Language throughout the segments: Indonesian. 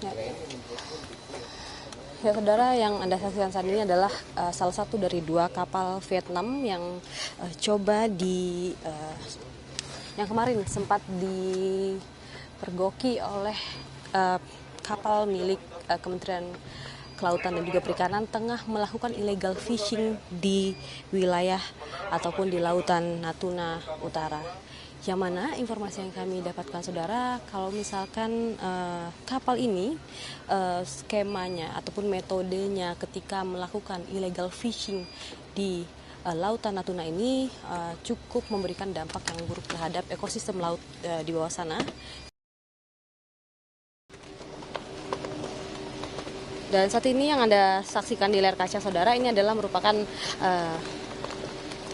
Ya, saudara, yang Anda saksikan saat ini adalah salah satu dari dua kapal Vietnam yang yang kemarin sempat dipergoki oleh kapal milik Kementerian Kelautan dan juga Perikanan tengah melakukan illegal fishing di wilayah ataupun di lautan Natuna Utara. Yang mana informasi yang kami dapatkan, saudara, kalau misalkan kapal ini skemanya ataupun metodenya ketika melakukan illegal fishing di lautan Natuna ini cukup memberikan dampak yang buruk terhadap ekosistem laut di bawah sana. Dan saat ini yang Anda saksikan di layar kaca, saudara, ini adalah merupakan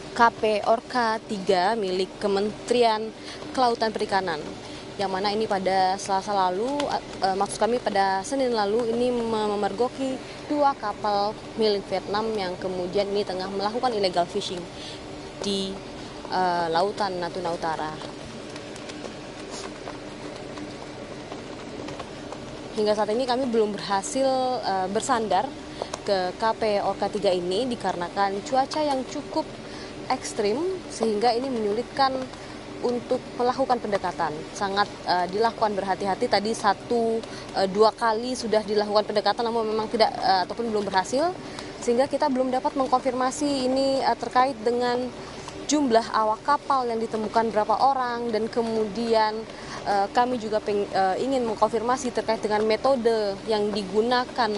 KP Orka 3 milik Kementerian Kelautan Perikanan, yang mana ini pada Selasa lalu, maksud kami pada Senin lalu, ini memergoki dua kapal milik Vietnam yang kemudian ini tengah melakukan illegal fishing di lautan Natuna Utara. Hingga saat ini kami belum berhasil bersandar ke KP Orka 3 ini dikarenakan cuaca yang cukup ekstrim, sehingga ini menyulitkan untuk melakukan pendekatan. Sangat dilakukan berhati-hati. Tadi dua kali sudah dilakukan pendekatan, namun memang tidak ataupun belum berhasil, sehingga kita belum dapat mengkonfirmasi ini terkait dengan jumlah awak kapal yang ditemukan berapa orang, dan kemudian kami juga ingin mengkonfirmasi terkait dengan metode yang digunakan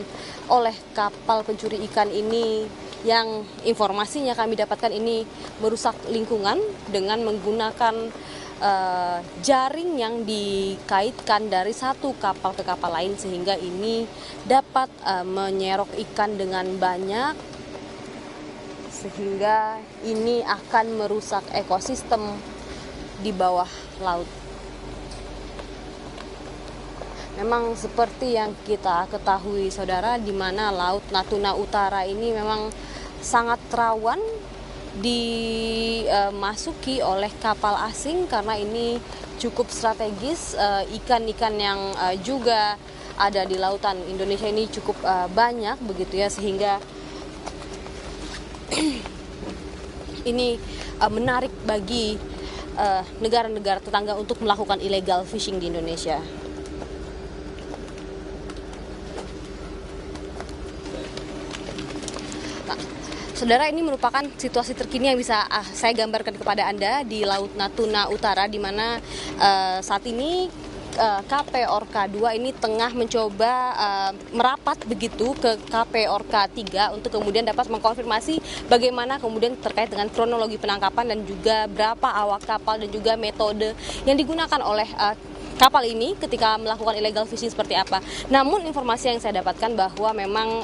oleh kapal pencuri ikan ini, yang informasinya kami dapatkan ini merusak lingkungan dengan menggunakan jaring yang dikaitkan dari satu kapal ke kapal lain, sehingga ini dapat menyerok ikan dengan banyak, sehingga ini akan merusak ekosistem di bawah laut. Memang seperti yang kita ketahui, saudara, di mana laut Natuna Utara ini memang sangat rawan dimasuki oleh kapal asing karena ini cukup strategis. Ikan-ikan yang juga ada di lautan Indonesia ini cukup banyak begitu ya, sehingga ini menarik bagi negara-negara tetangga untuk melakukan illegal fishing di Indonesia. Saudara, ini merupakan situasi terkini yang bisa saya gambarkan kepada Anda di Laut Natuna Utara, di mana saat ini KP Orka 2 ini tengah mencoba merapat begitu ke KP Orka 3 untuk kemudian dapat mengkonfirmasi bagaimana kemudian terkait dengan kronologi penangkapan dan juga berapa awak kapal dan juga metode yang digunakan oleh kapal ini ketika melakukan illegal fishing seperti apa. Namun informasi yang saya dapatkan bahwa memang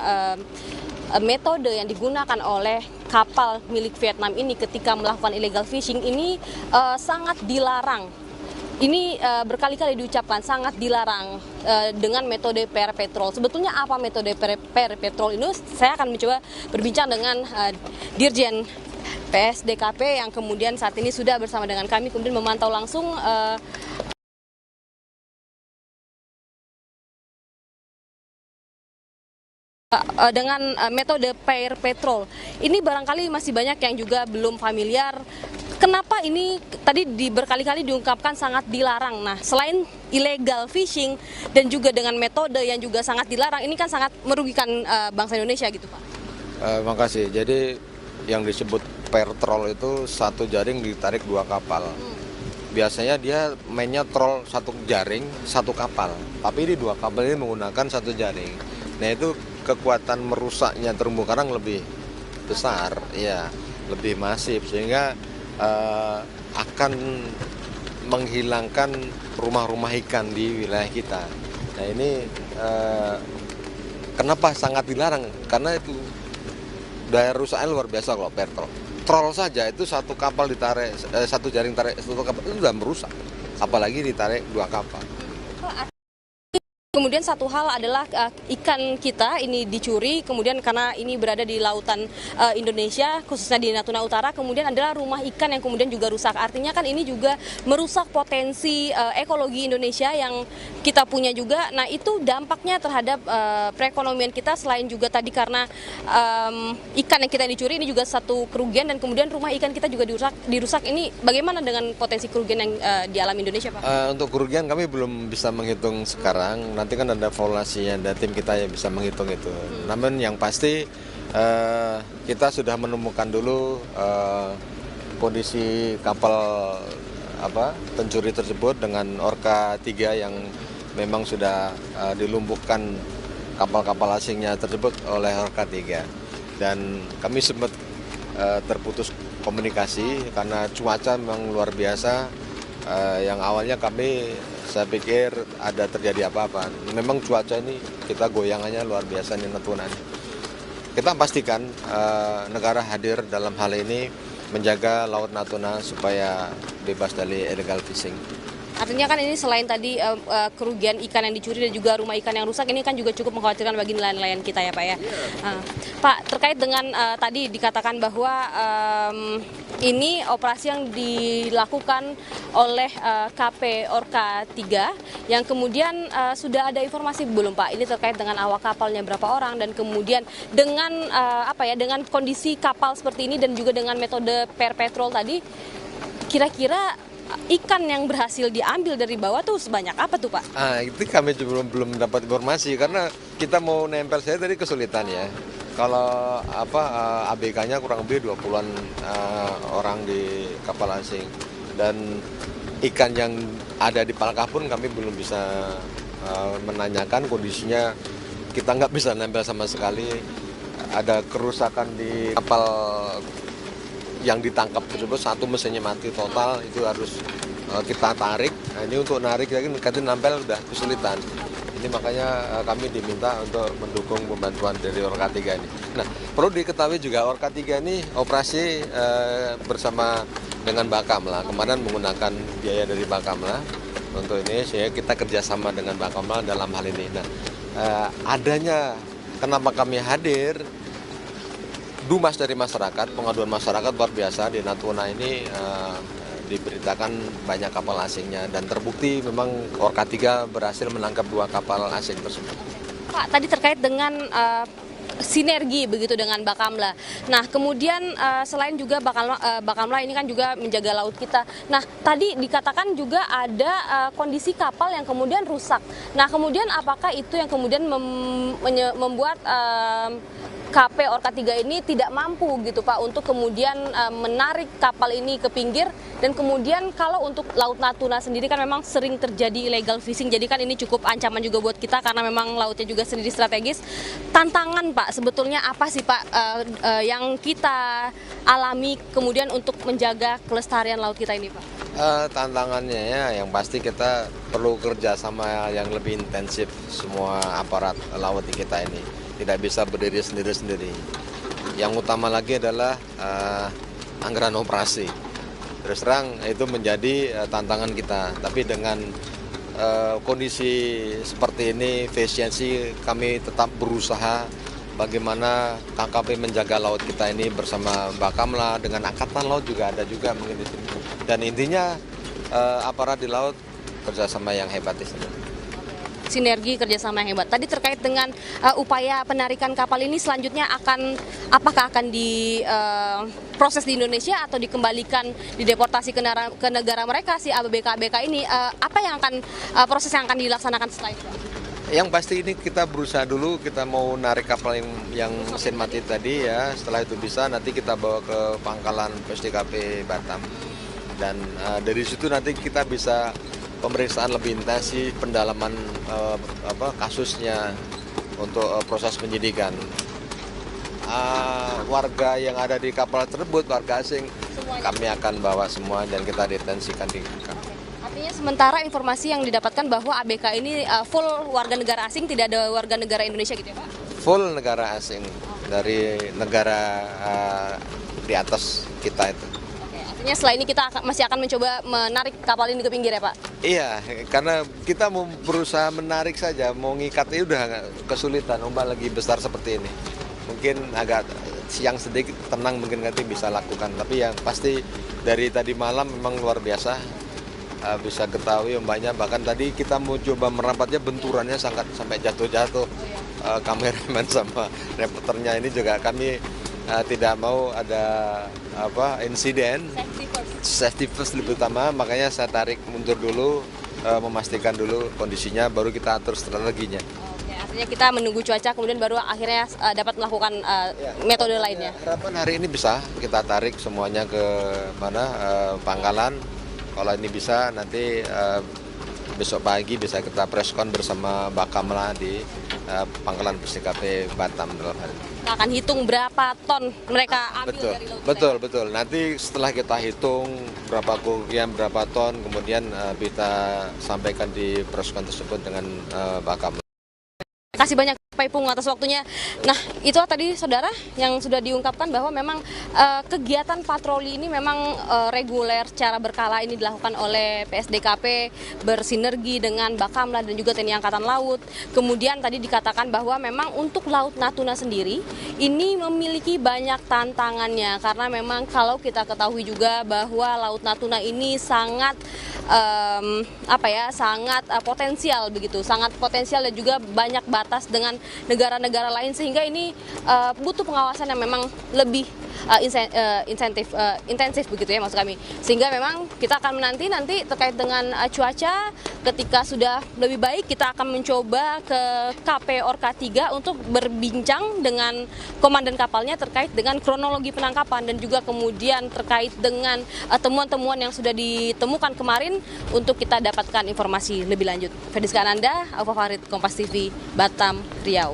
metode yang digunakan oleh kapal milik Vietnam ini ketika melakukan illegal fishing ini sangat dilarang. Ini berkali-kali diucapkan sangat dilarang dengan metode pair patrol. Sebetulnya apa metode pair patrol ini? Saya akan mencoba berbincang dengan Dirjen PSDKP yang kemudian saat ini sudah bersama dengan kami, kemudian memantau langsung dengan metode pair patrol. Ini barangkali masih banyak yang juga belum familiar. Kenapa ini tadi berkali-kali diungkapkan sangat dilarang? Nah, selain illegal fishing dan juga dengan metode yang juga sangat dilarang, ini kan sangat merugikan bangsa Indonesia gitu, Pak. Makasih. Jadi yang disebut pair troll itu satu jaring ditarik dua kapal. Biasanya dia mainnya troll satu jaring, satu kapal. Tapi ini dua kapal ini menggunakan satu jaring. Nah, itu kekuatan merusaknya terumbu karang lebih besar, ya, lebih masif, sehingga akan menghilangkan rumah-rumah ikan di wilayah kita. Nah, ini kenapa sangat dilarang? Karena itu daya rusaknya luar biasa kalau pair troll. Troll saja itu satu kapal ditarik, satu jaring tarik satu kapal itu sudah merusak, apalagi ditarik dua kapal. kemudian satu hal adalah ikan kita ini dicuri, kemudian karena ini berada di lautan Indonesia, khususnya di Natuna Utara, kemudian adalah rumah ikan yang kemudian juga rusak. Artinya kan ini juga merusak potensi ekologi Indonesia yang kita punya juga. Nah, itu dampaknya terhadap perekonomian kita, selain juga tadi karena ikan yang kita dicuri ini juga satu kerugian, dan kemudian rumah ikan kita juga dirusak. Ini bagaimana dengan potensi kerugian yang dialami Indonesia, Pak? Untuk kerugian kami belum bisa menghitung sekarang. Nanti kan ada valuasinya, ada tim kita yang bisa menghitung itu. Namun yang pasti kita sudah menemukan dulu kondisi kapal pencuri tersebut dengan Orca 3 yang memang sudah dilumpuhkan kapal-kapal asingnya tersebut oleh Orca 3. Dan kami sempat terputus komunikasi karena cuaca memang luar biasa. Yang awalnya saya pikir ada terjadi apa-apa. Memang cuaca ini kita goyangannya luar biasa di Natuna. Kita pastikan negara hadir dalam hal ini menjaga Laut Natuna supaya bebas dari illegal fishing. Artinya kan ini selain tadi kerugian ikan yang dicuri dan juga rumah ikan yang rusak, ini kan juga cukup mengkhawatirkan bagi nelayan-nelayan kita ya Pak ya. Pak, terkait dengan tadi dikatakan bahwa ini operasi yang dilakukan oleh KP Orca 3 yang kemudian sudah ada informasi belum Pak? Ini terkait dengan awak kapalnya berapa orang, dan kemudian dengan dengan kondisi kapal seperti ini dan juga dengan metode pair patrol tadi, kira-kira ikan yang berhasil diambil dari bawah tuh sebanyak apa tuh Pak? Itu kami belum dapat informasi karena kita mau nempel saya tadi kesulitan ya. Kalau ABK-nya kurang lebih 20-an orang di kapal asing, dan ikan yang ada di Palkah pun kami belum bisa menanyakan kondisinya. Kita nggak bisa nempel sama sekali. Ada kerusakan di kapal yang ditangkap tersebut, satu mesinnya mati total, itu harus kita tarik. Nah, ini untuk narik lagi nanti nempel udah kesulitan. Ini makanya kami diminta untuk mendukung pembantuan dari Orca 3 ini. Nah, perlu diketahui juga Orca 3 ini operasi bersama dengan Bakamla. Kemarin menggunakan biaya dari Bakamla untuk ini, sehingga kita kerjasama dengan Bakamla dalam hal ini. Nah, adanya kenapa kami hadir, dumas dari masyarakat, pengaduan masyarakat luar biasa di Natuna ini, diberitakan banyak kapal asingnya, dan terbukti memang Orca 3 berhasil menangkap 2 kapal asing tersebut. Pak, tadi terkait dengan sinergi begitu dengan Bakamla. Nah, kemudian selain juga Bakamla ini kan juga menjaga laut kita. Nah, tadi dikatakan juga ada kondisi kapal yang kemudian rusak. Nah, kemudian apakah itu yang kemudian membuat KP Orca 3 ini tidak mampu gitu Pak untuk kemudian menarik kapal ini ke pinggir, dan kemudian kalau untuk Laut Natuna sendiri kan memang sering terjadi illegal fishing, jadi kan ini cukup ancaman juga buat kita karena memang lautnya juga sendiri strategis. Tantangan Pak sebetulnya apa sih Pak yang kita alami kemudian untuk menjaga kelestarian laut kita ini Pak? Tantangannya ya yang pasti kita perlu kerja sama yang lebih intensif semua aparat laut di kita ini. Tidak bisa berdiri sendiri-sendiri. Yang utama lagi adalah anggaran operasi. Terus terang itu menjadi tantangan kita. Tapi dengan kondisi seperti ini, efisiensi, kami tetap berusaha bagaimana KKP menjaga laut kita ini bersama Bakamla, dengan Angkatan Laut juga ada juga mungkin di sini. Dan intinya aparat di laut kerjasama yang hebat di sini. Sinergi kerjasama yang hebat. Tadi terkait dengan upaya penarikan kapal ini selanjutnya apakah akan diproses di Indonesia atau dikembalikan, dideportasi ke negara mereka si ABK ini? Apa yang akan proses yang akan dilaksanakan setelah itu? Yang pasti ini kita berusaha dulu, kita mau narik kapal yang mesin mati tadi ya. Setelah itu bisa, nanti kita bawa ke pangkalan PSDKP Batam. Dan dari situ nanti kita bisa pemeriksaan lebih intensif, pendalaman kasusnya untuk proses penyidikan. Warga yang ada di kapal tersebut, warga asing, semuanya kami akan bawa semua dan kita detensikan di kapal. Artinya sementara informasi yang didapatkan bahwa ABK ini full warga negara asing, tidak ada warga negara Indonesia gitu ya Pak? Full negara asing, dari negara di atas kita itu. Artinya setelah ini kita masih akan mencoba menarik kapal ini ke pinggir ya Pak? Iya, karena kita mau berusaha menarik saja, mau ngikatnya udah kesulitan, ombak lagi besar seperti ini. Mungkin agak siang sedikit tenang mungkin nanti bisa lakukan, tapi yang pasti dari tadi malam memang luar biasa. Bisa ketahui ombaknya, bahkan tadi kita mau coba merampatnya benturannya sangat sampai jatuh-jatuh. Kameramen sama reporternya ini juga kami tidak mau ada insiden. Safety first lebih utama, makanya saya tarik mundur dulu, memastikan dulu kondisinya, baru kita atur strateginya. Oke, artinya kita menunggu cuaca, kemudian baru akhirnya dapat melakukan metode lainnya. Harapan hari ini bisa kita tarik semuanya ke mana Pangkalan. Kalau ini bisa, nanti besok pagi bisa kita preskon bersama Bakamla di Pangkalan PSDKP Batam dalam hal ini. Kita akan hitung berapa ton mereka ambil dari laut. Betul. Nanti setelah kita hitung berapa kerugian, berapa ton, kemudian kita sampaikan di preskon tersebut dengan Bakamla. Terima kasih banyak Pak Ipung atas waktunya. Nah, itu tadi saudara yang sudah diungkapkan bahwa memang kegiatan patroli ini memang reguler secara berkala ini dilakukan oleh PSDKP bersinergi dengan Bakamla dan juga TNI Angkatan Laut. Kemudian tadi dikatakan bahwa memang untuk Laut Natuna sendiri ini memiliki banyak tantangannya karena memang kalau kita ketahui juga bahwa Laut Natuna ini sangat sangat potensial begitu, sangat potensial dan juga banyak batas dengan negara-negara lain sehingga ini butuh pengawasan yang memang lebih intensif begitu ya maksud kami. Sehingga memang kita akan menanti nanti terkait dengan cuaca, ketika sudah lebih baik kita akan mencoba ke KP Orka 3 untuk berbincang dengan komandan kapalnya terkait dengan kronologi penangkapan dan juga kemudian terkait dengan temuan-temuan yang sudah ditemukan kemarin untuk kita dapatkan informasi lebih lanjut. Fediska Ananda, Alfa Farid, Kompas TV, Batam, Riau.